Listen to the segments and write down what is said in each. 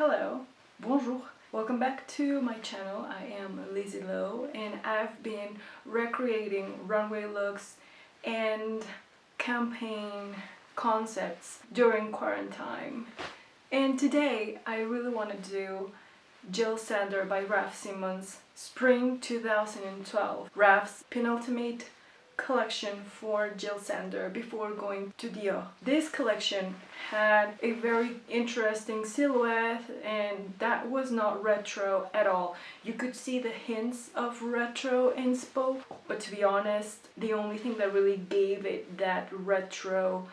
Hello, bonjour, welcome back to my channel. I am Lizzie and I've been recreating runway looks and campaign concepts during quarantine. And today I really want to do Jil Sander by Raf Simons Spring 2012, Raf's penultimate collection for Jil Sander before going to Dior. This collection had a very interesting silhouette and that was not retro at all. You could see the hints of retro inspo, but to be honest, the only thing that really gave it that retro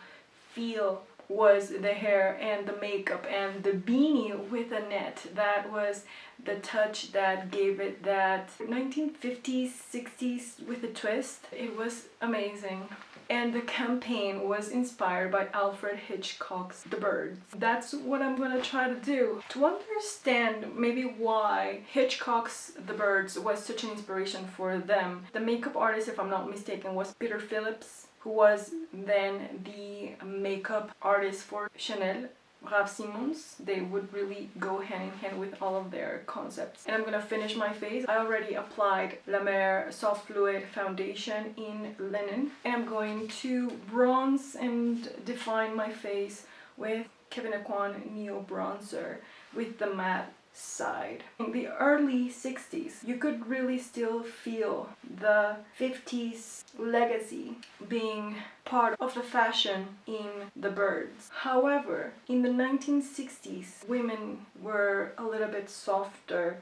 feel was the hair and the makeup and the beanie with a net. That was the touch that gave it that 1950s, 60s with a twist. It was amazing. And the campaign was inspired by Alfred Hitchcock's The Birds. That's what I'm gonna try to do. To understand maybe why Hitchcock's The Birds was such an inspiration for them, the makeup artist, if I'm not mistaken, was Peter Phillips, who was then the makeup artist for Chanel. Raf Simons, they would really go hand in hand with all of their concepts. And I'm gonna finish my face. I already applied La Mer Soft Fluid Foundation in linen. And I'm going to bronze and define my face with Kevyn Aucoin Neo Bronzer with the matte side. In the early 60s, you could really still feel the 50s legacy being part of the fashion in the Birds. However, in the 1960s, women were a little bit softer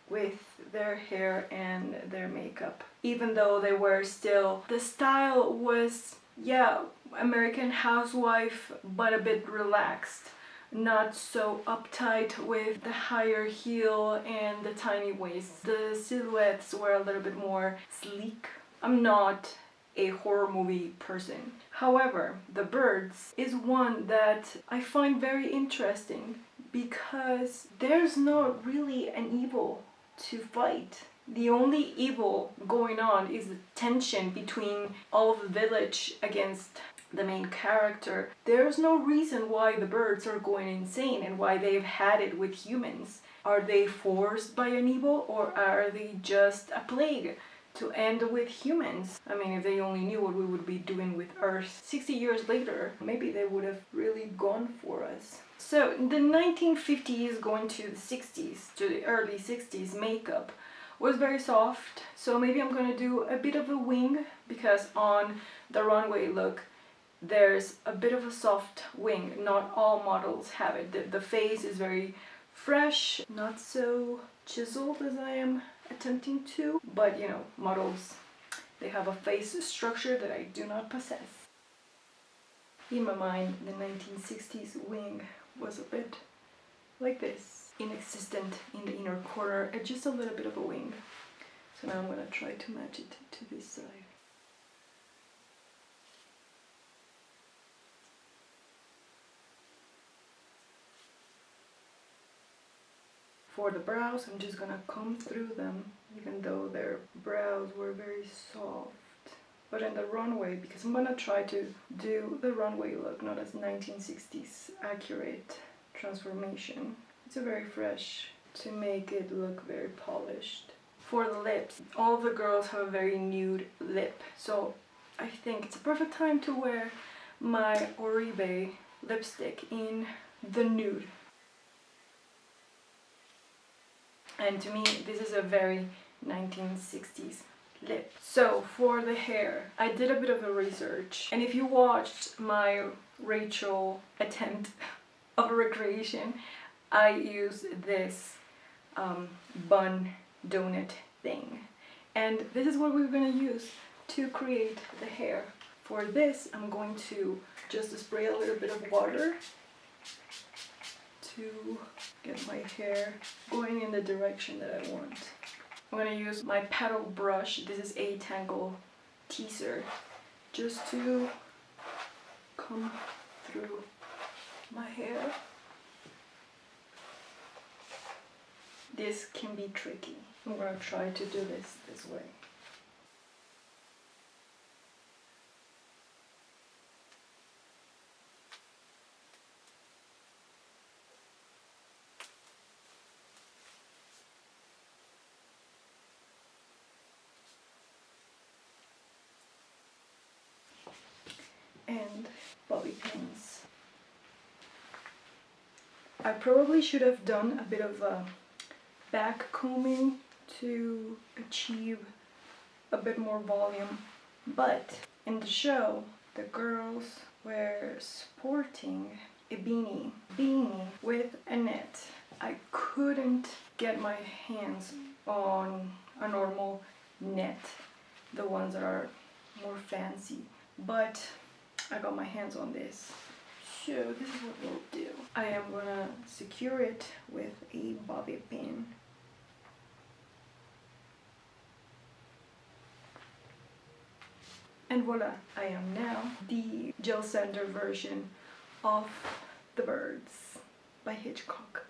with their hair and their makeup. Even though they were still, the style was, yeah, American housewife, but a bit relaxed. Not so uptight with the higher heel and the tiny waist. The silhouettes were a little bit more sleek. I'm not a horror movie person. However, The Birds is one that I find very interesting because there's not really an evil to fight. The only evil going on is the tension between all of the village against the main character. There's no reason why the birds are going insane and why they've had it with humans. Are they forced by an evil or are they just a plague to end with humans? I mean, if they only knew what we would be doing with Earth 60 years later, maybe they would have really gone for us. So the 1950s going to the 60s, to the early 60s, makeup was very soft. So maybe I'm gonna do a bit of a wing because on the runway look, there's a bit of a soft wing. Not all models have it. The face is very fresh, not so chiseled as I am attempting to, but you know, models, they have a face structure that I do not possess. In my mind, the 1960s wing was a bit like this, inexistent in the inner corner, and just a little bit of a wing. So now I'm gonna try to match it to this side. For the brows, I'm just gonna comb through them, even though their brows were very soft. But in the runway, because I'm gonna try to do the runway look, not as 1960s accurate transformation. It's a very fresh to make it look very polished. For the lips, all the girls have a very nude lip, so I think it's a perfect time to wear my Oribe lipstick in the nude. And to me, this is a very 1960s lip. So for the hair, I did a bit of a research. And if you watched my Rachel attempt of a recreation, I used this bun donut thing. And this is what we're gonna use to create the hair. For this, I'm going to just spray a little bit of water to get my hair going in the direction that I want. I'm gonna use my paddle brush. This is a Tangle teaser, just to comb through my hair. This can be tricky. I'm gonna try to do this way. and bobby pins. I probably should have done a bit of back combing to achieve a bit more volume, but in the show the girls were sporting a beanie with a net. I couldn't get my hands on a normal net, the ones that are more fancy, but I got my hands on this. So this is what we'll do. I am gonna secure it with a bobby pin. And voila, I am now the Jil Sander version of The Birds by Hitchcock.